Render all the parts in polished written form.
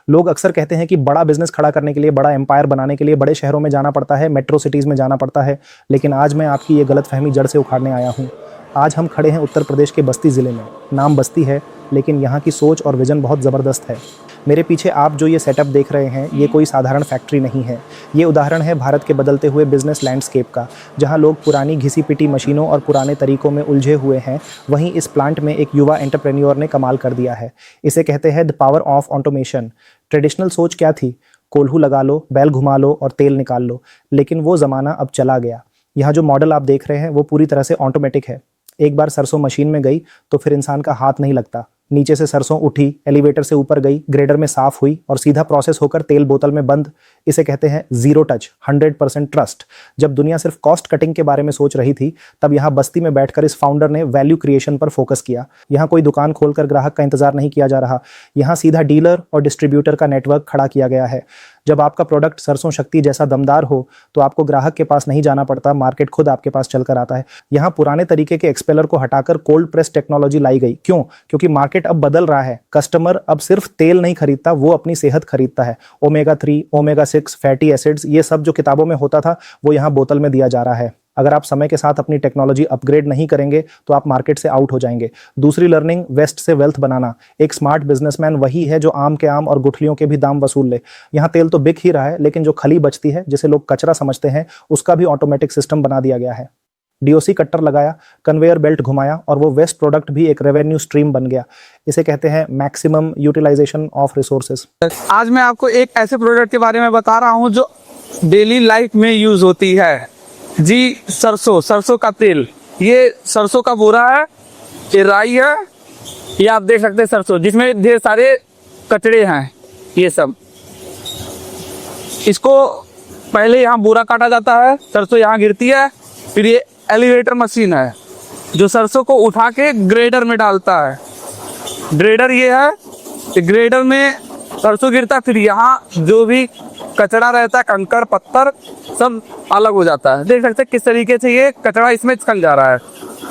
लोग अक्सर कहते हैं कि बड़ा बिजनेस खड़ा करने के लिए, बड़ा एम्पायर बनाने के लिए बड़े शहरों में जाना पड़ता है, मेट्रो सिटीज़ में जाना पड़ता है, लेकिन आज मैं आपकी ये गलतफहमी जड़ से उखाड़ने आया हूँ। आज हम खड़े हैं उत्तर प्रदेश के बस्ती ज़िले में। नाम बस्ती है, लेकिन यहाँ की सोच और विज़न बहुत ज़बरदस्त है। मेरे पीछे आप जो ये सेटअप देख रहे हैं, ये कोई साधारण फैक्ट्री नहीं है। ये उदाहरण है भारत के बदलते हुए बिजनेस लैंडस्केप का, जहाँ लोग पुरानी घिसी-पिटी मशीनों और पुराने तरीकों में उलझे हुए हैं। वहीं इस प्लांट में एक युवा एंटरप्रेन्योर ने कमाल कर दिया है। इसे कहते हैं the power of automation. Traditional सोच क्या थी? कोल्हू लगा लो, बैल घुमा लो और तेल निकाल लो। लेकिन वो ज़माना अब चला गया। यहाँ जो मॉडल आप देख रहे हैं, वो पूरी तरह से ऑटोमेटिक है। एक बार सरसों मशीन में गई तो फिर इंसान का हाथ नहीं लगता। नीचे से सरसों उठी, एलिवेटर से ऊपर गई, ग्रेडर में साफ हुई और सीधा प्रोसेस होकर तेल बोतल में बंद। इसे कहते हैं जीरो टच, 100% ट्रस्ट। जब दुनिया सिर्फ कॉस्ट कटिंग के बारे में सोच रही थी, तब यहाँ बस्ती में बैठकर इस फाउंडर ने वैल्यू क्रिएशन पर फोकस किया। यहाँ कोई दुकान खोलकर ग्राहक का इंतजार नहीं किया जा रहा। यहाँ सीधा डीलर और डिस्ट्रीब्यूटर का नेटवर्क खड़ा किया गया है। जब आपका प्रोडक्ट सरसों शक्ति जैसा दमदार हो, तो आपको ग्राहक के पास नहीं जाना पड़ता, मार्केट खुद आपके पास चलकर आता है। यहाँ पुराने तरीके के एक्सपेलर को हटाकर कोल्ड प्रेस टेक्नोलॉजी लाई गई। क्यों? क्योंकि मार्केट अब बदल रहा है। कस्टमर अब सिर्फ तेल नहीं खरीदता, वो अपनी सेहत खरीदता है। ओमेगा 3, ओमेगा 6, फैटी एसिड्स, ये सब जो किताबों में होता था, वो यहाँ बोतल में दिया जा रहा है। अगर आप समय के साथ अपनी टेक्नोलॉजी अपग्रेड नहीं करेंगे, तो आप मार्केट से आउट हो जाएंगे। दूसरी लर्निंग, वेस्ट से वेल्थ बनाना। एक स्मार्ट बिजनेसमैन वही है जो आम के आम और गुठलियों के भी दाम वसूल ले। यहाँ तेल तो बिक ही रहा है, लेकिन जो खली बचती है, जिसे लोग कचरा समझते हैं, उसका भी ऑटोमेटिक सिस्टम बना दिया गया है। डीओसी कट्टर लगाया, कन्वेयर बेल्ट घुमाया और वो वेस्ट प्रोडक्ट भी एक रेवेन्यू स्ट्रीम बन गया। इसे कहते हैं मैक्सिमम यूटिलाइजेशन ऑफ रिसोर्सेज। आज मैं आपको एक ऐसे प्रोडक्ट के बारे में बता रहा हूँ जो डेली लाइफ में यूज होती है जी। सरसों का तेल। ये सरसों का बोरा है, ये राई है, ये आप देख सकते हैं सरसों, जिसमें ढेर सारे कचड़े हैं। ये सब, इसको पहले यहाँ बोरा काटा जाता है, सरसों यहाँ गिरती है, फिर ये एलिवेटर मशीन है जो सरसों को उठा के ग्रेडर में डालता है। ग्रेडर ये है, ग्रेडर में सरसों गिरता है, फिर यहाँ जो भी कचरा रहता है, कंकड़ पत्थर सब अलग हो जाता है। देख सकते हैं किस तरीके से ये कचरा इसमें छन जा रहा है।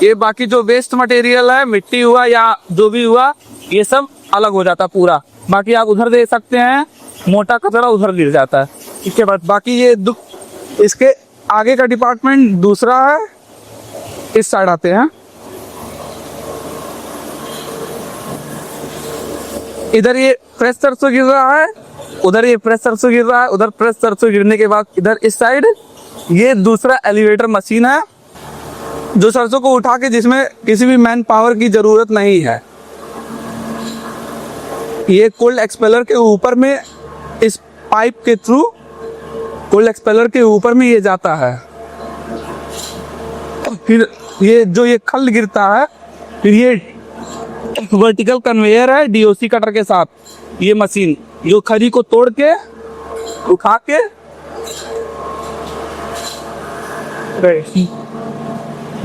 ये बाकी जो वेस्ट मटेरियल है, मिट्टी हुआ या जो भी हुआ, ये सब अलग हो जाता है पूरा। बाकी आप उधर देख सकते हैं, मोटा कचरा उधर गिर जाता है। इसके बाद बाकी ये इसके आगे का डिपार्टमेंट दूसरा है। इस साइड आते हैं, इधर ये फ्रेश सरसों गिर रहा है, उधर ये फ्रेश सरसों गिर रहा है, उधर फ्रेश सरसों गिरने के बाद इधर इस साइड ये दूसरा एलिवेटर मशीन है जो सरसों को उठा के, जिसमें किसी भी मैन पावर की जरूरत नहीं है। ये कोल्ड एक्सपेलर के ऊपर में, इस पाइप के थ्रू कोल्ड एक्सपेलर के ऊपर में ये जाता है। फिर ये जो ये खल गिरता है, फिर ये वर्टिकल कन्वेयर है डीओसी कटर के साथ। ये मशीन जो खरी को तोड़ के उठा के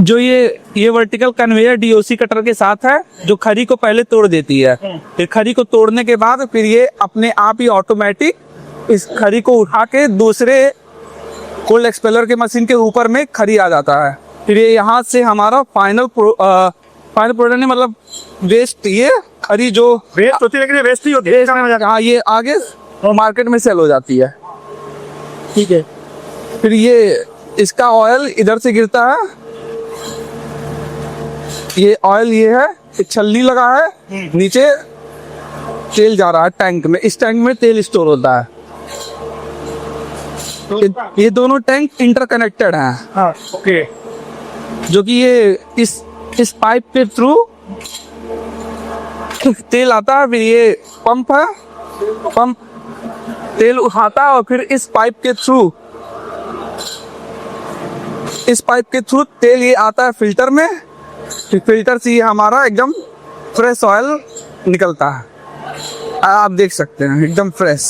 जो ये वर्टिकल कन्वेयर डीओसी कटर के साथ है, जो खरी को पहले तोड़ देती है। फिर खरी को तोड़ने के बाद फिर ये अपने आप ही ऑटोमेटिक इस खरी को उठा के दूसरे कोल्ड एक्सपेलर के मशीन के ऊपर में खरी आ जाता है। फिर ये यहाँ से हमारा फाइनल प्रोडक्ट नहीं, मतलब वेस्ट, ये खरी जो वेस्ट होती है, लेकिन वेस्ट नहीं होती है। हाँ, ये आगे मार्केट में सेल हो जाती है। ठीक है। फिर ये इसका ऑयल इधर से गिरता है। ये ऑयल ये है, एक छलनी लगा है, नीचे तेल जा रहा है टैंक में। इस टैंक में तेल स्टोर होता है। ये दोनों टैंक इंटरकनेक्टेड हैं। हाँ, ओके। जो कि ये इस पाइप के थ्रू तेल आता है। फिर ये पंप है, पंप तेल उठाता है और फिर इस पाइप के थ्रू तेल ये आता है फिल्टर में। फिर फिल्टर से ये हमारा एकदम फ्रेश ऑयल निकलता है। आप देख सकते हैं एकदम फ्रेश।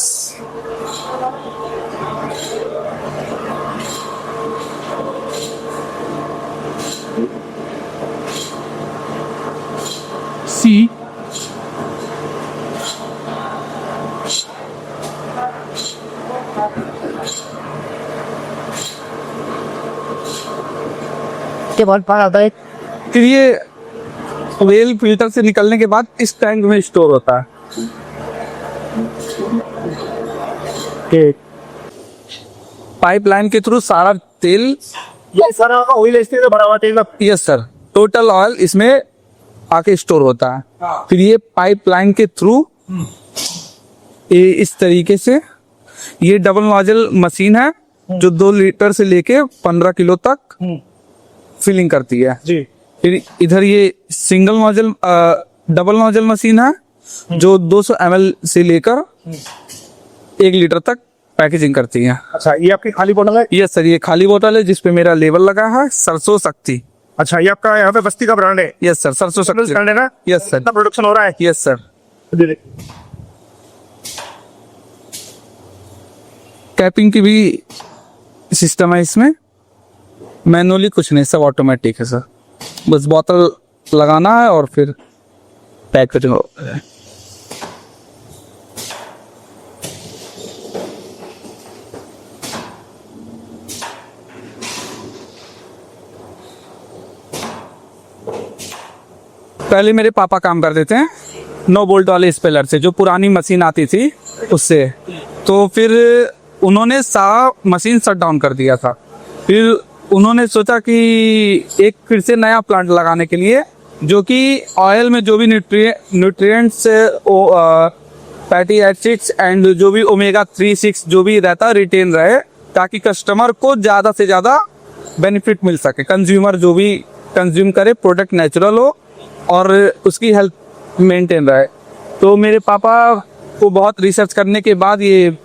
सी बहुत पारा होता है। फिर ये तेल फिल्टर से निकलने के बाद इस टैंक में स्टोर होता है। ठीक। पाइपलाइन के थ्रू सारा तेल, ये सारा ऑयल इसमें तो भरा हुआ तेल का। यस सर, टोटल ऑयल इसमें आके स्टोर होता है। फिर ये पाइपलाइन के थ्रू ये इस तरीके से, ये डबल नोजल मशीन है जो 2 लीटर से लेके 15 किलो तक फिलिंग करती है। जी। फिर इधर ये single nozzle double nozzle machine है जो 200 ml से लेकर 1 लीटर तक पैकेजिंग करती है। अच्छा, ये आपकी खाली बोतल है? यस सर, ये खाली बोतल है जिसपे मेरा लेबल लगा है सरसों शक्ति। अच्छा, ये आपका यहाँ पे बस्ती का ब्रांड है? यस सर, सरसों शक्ति ब्रांड है ना? यस सर, कितना प्रोडक्शन हो रहा है? Yes sir. जी। कैपिंग की भी सिस्टम है इसमें, मैनुअली कुछ नहीं, सब ऑटोमेटिक है सर। बस बोतल लगाना है और फिर पैकेजिंग हो। पहले मेरे पापा काम करते थे 9 बोल्ट वाले स्पेलर से, जो पुरानी मशीन आती थी उससे। तो फिर उन्होंने सारा मशीन शट डाउन कर दिया था। फिर उन्होंने सोचा कि एक फिर से नया प्लांट लगाने के लिए, जो कि ऑयल में जो भी न्यूट्रिएंट्स, फैटी एसिड्स एंड जो भी ओमेगा 3, 6 जो भी रहता रिटेन रहे, ताकि कस्टमर को ज़्यादा से ज़्यादा बेनिफिट मिल सके। कंज्यूमर जो भी कंज्यूम करे प्रोडक्ट नेचुरल हो और उसकी हेल्थ मेंटेन रहे। तो मेरे पापा को बहुत रिसर्च करने के बाद ये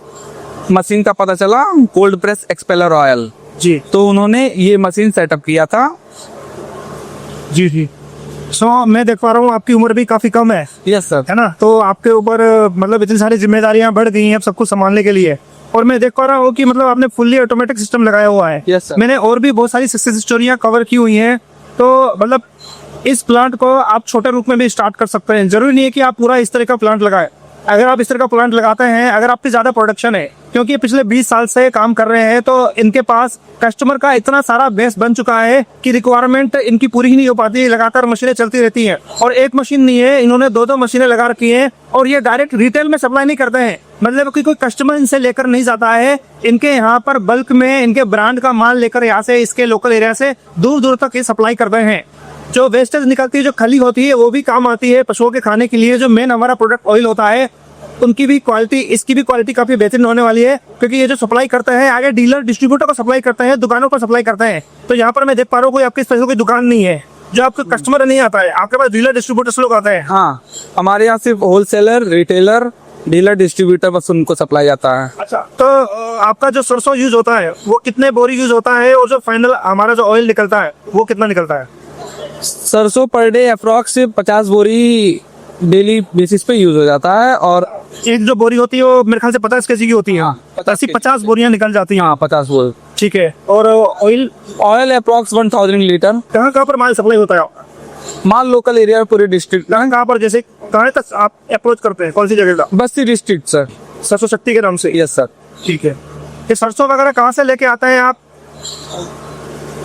मशीन का पता चला, कोल्ड प्रेस एक्सपेलर ऑयल। जी। तो उन्होंने ये मशीन सेटअप किया था। जी जी। मैं देख पा रहा हूँ आपकी उम्र भी काफी कम है यस सर। है ना? तो आपके ऊपर मतलब इतनी सारी जिम्मेदारियां बढ़ गई हैं सब कुछ संभालने के लिए, और मैं देख पा रहा हूँ कि मतलब आपने फुल्ली ऑटोमेटिक सिस्टम लगाया हुआ है। Yes, sir. मैंने और भी बहुत सारी सक्सेस स्टोरियां कवर की हुई हैं। तो मतलब इस प्लांट को आप छोटे रूप में भी स्टार्ट कर सकते हैं, जरूरी नहीं है कि आप पूरा इस तरह का प्लांट लगाएं। अगर आप इस तरह का प्लांट लगाते हैं, अगर आपकी ज्यादा प्रोडक्शन है, क्योंकि ये पिछले 20 साल से काम कर रहे हैं, तो इनके पास कस्टमर का इतना सारा बेस बन चुका है कि रिक्वायरमेंट इनकी पूरी ही नहीं हो पाती, लगातार मशीनें चलती रहती हैं। और एक मशीन नहीं है, इन्होंने 2-2 मशीनें लगा रखी हैं, और ये डायरेक्ट रिटेल में सप्लाई नहीं करते हैं, मतलब कि कोई कस्टमर इनसे लेकर नहीं जाता है। इनके यहाँ पर बल्क में इनके ब्रांड का माल लेकर यहाँ से, इसके लोकल एरिया से दूर दूर तक ये सप्लाई करते हैं। जो वेस्टेज निकलती है, जो खली होती है, वो भी काम आती है पशुओं के खाने के लिए। जो मेन हमारा प्रोडक्ट ऑयल होता है, उनकी भी क्वालिटी, इसकी भी क्वालिटी काफी बेहतरीन होने वाली है, क्योंकि ये जो सप्लाई करते हैं आगे डीलर डिस्ट्रीब्यूटर को सप्लाई करते हैं, दुकानों को सप्लाई करते हैं। तो यहाँ पर मैं देख पा रहा हूँ कोई आपकी स्पेशल कोई दुकान नहीं है जो आपका कस्टमर नहीं आता है, आपके पास डीलर डिस्ट्रीब्यूटर लोग आते हैं। हाँ, हमारे यहाँ सिर्फ होलसेलर, रिटेलर, डीलर, डिस्ट्रीब्यूटर बस उनको सप्लाई जाता है। अच्छा, तो आपका जो सरसों यूज होता है वो कितने बोरी यूज होता है, और जो फाइनल हमारा जो ऑयल निकलता है वो कितना निकलता है? सरसों पर डे अप्रोक्स 50 बोरी डेली बेसिस पे यूज हो जाता है। और एक जो बोरी होती है वो मेरे ख्याल से 50 केजी की होती है। हाँ, 50 बोरियां निकल जाती हैं। हाँ, 50 बोरी। ठीक है। और ऑयल ऑयल अप्रोक्स 1000 लीटर। कहाँ कहाँ पर माल सप्लाई होता है? माल लोकल एरिया पूरे डिस्ट्रिक्ट, कहाँ कहाँ पर, जैसे कहाँ तक आप अप्रोच करते हैं, कौन सी जगह का? बस्ती डिस्ट्रिक्ट सर। सरसों शक्ति के नाम से? Yes sir. ठीक है। ये सरसों वगैरह कहाँ से लेके आते हैं आप?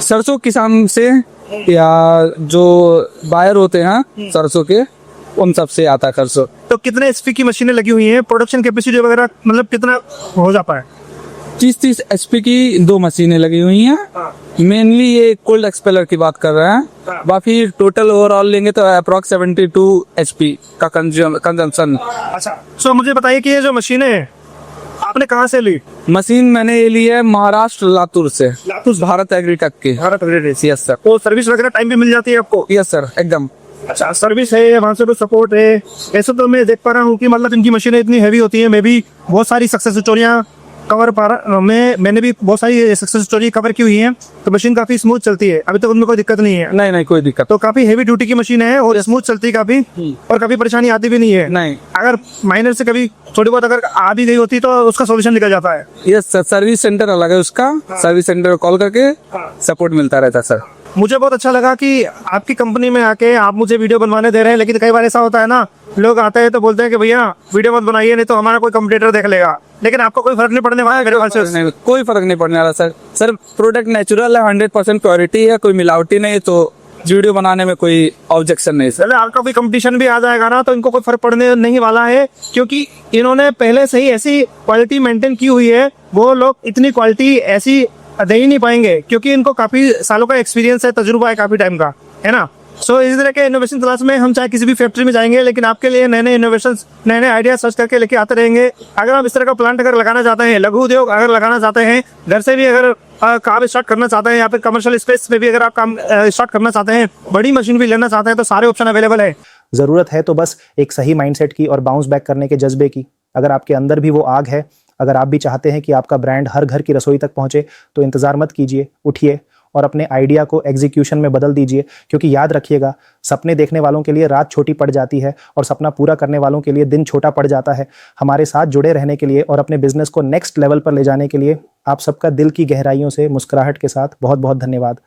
सरसों किसान से, या जो बायर होते हैं सरसों के, उन सब से आता है सरसों। तो कितने एचपी की मशीनें लगी हुई हैं? प्रोडक्शन कैपेसिटी वगैरह मतलब कितना हो जाता है? 30 HP की 2 मशीनें लगी हुई हैं। मेनली ये कोल्ड एक्सपेलर की बात कर रहे हैं, बाकी टोटल ओवरऑल लेंगे तो अप्रोक्स 72 HP का कंजम्पशन। अच्छा, सो मुझे बताइए कि ये जो मशीनें हैं आपने कहाँ से ली? मशीन मैंने ये ली है महाराष्ट्र लातूर से, लातूर, भारत एग्रीटेक के। भारत एग्रीटेक। Yes sir. तो सर्विस वगैरह टाइम पे मिल जाती है आपको? यस सर, एकदम। अच्छा, सर्विस है, वहाँ से भी सपोर्ट है। ऐसे तो मैं देख पा रहा हूँ कि मतलब इनकी मशीनें इतनी हैवी होती है। मैं भी बहुत सारी सक्सेस स्टोरियाँ कवर पा रहा, मैंने भी बहुत सारी सक्सेस स्टोरी कवर की हुई है। तो मशीन काफी स्मूथ चलती है, अभी तक उनमें कोई दिक्कत नहीं है। नहीं नहीं, कोई दिक्कत। तो काफी हेवी ड्यूटी की मशीन है और स्मूथ चलती है काफी, और कभी परेशानी आती भी नहीं है। नहीं, अगर माइनर से कभी थोड़ी बहुत अगर आ भी गई होती तो उसका सोल्यूशन निकल जाता है। यस सर, सर्विस सेंटर अलग है उसका। सर्विस सेंटर कॉल करके सपोर्ट मिलता रहता है सर। मुझे बहुत अच्छा लगा कि आपकी कंपनी में आके आप मुझे वीडियो बनवाने दे रहे हैं, लेकिन कई बार ऐसा होता है ना, लोग आते हैं तो बोलते हैं कि भैया वीडियो मत बनाइए, नहीं तो हमारा कोई कंपटीटर देख लेगा। लेकिन आपको कोई फर्क नहीं पड़ने वाला है मेरे ख्याल से। नहीं, कोई फर्क नहीं पड़ने वाला सर। सर प्रोडक्ट नेचुरल है, 100% प्योरिटी है, कोई मिलावटी नहीं, तो वीडियो बनाने में कोई ऑब्जेक्शन नहीं सर। चले आपका कोई कंपटीशन भी आ जाएगा ना तो इनको कोई फर्क पड़ने नहीं वाला है, क्योंकि इन्होंने पहले से ही ऐसी क्वालिटी मेंटेन की हुई है। वो लोग इतनी क्वालिटी ऐसी दे ही नहीं पाएंगे, क्योंकि इनको काफी सालों का एक्सपीरियंस है, तजुर्बा है काफी टाइम का, है ना। सो इस तरह के इनोवेशन क्लास में हम चाहे किसी भी फैक्ट्री में जाएंगे, लेकिन आपके लिए नए नए इनोवेशन, नए नए आइडिया सर्च करके लेके आते रहेंगे। अगर आप इस तरह का प्लांट अगर लगाना चाहते हैं, लघु उद्योग अगर लगाना चाहते हैं, घर से भी अगर काम स्टार्ट करना चाहते हैं, या फिर कमर्शियल स्पेस में भी अगर आप काम स्टार्ट करना चाहते हैं, बड़ी मशीन भी लेना चाहते हैं, तो सारे ऑप्शन अवेलेबल है। ज़रूरत है तो बस एक सही माइंडसेट की और बाउंस बैक करने के जज्बे की। अगर आपके अंदर भी वो आग है, अगर आप भी चाहते हैं कि आपका ब्रांड हर घर की रसोई तक पहुंचे, तो इंतज़ार मत कीजिए, उठिए और अपने आइडिया को एग्जीक्यूशन में बदल दीजिए। क्योंकि याद रखिएगा, सपने देखने वालों के लिए रात छोटी पड़ जाती है और सपना पूरा करने वालों के लिए दिन छोटा पड़ जाता है। हमारे साथ जुड़े रहने के लिए और अपने बिजनेस को नेक्स्ट लेवल पर ले जाने के लिए आप सबका दिल की गहराइयों से मुस्कुराहट के साथ बहुत बहुत धन्यवाद।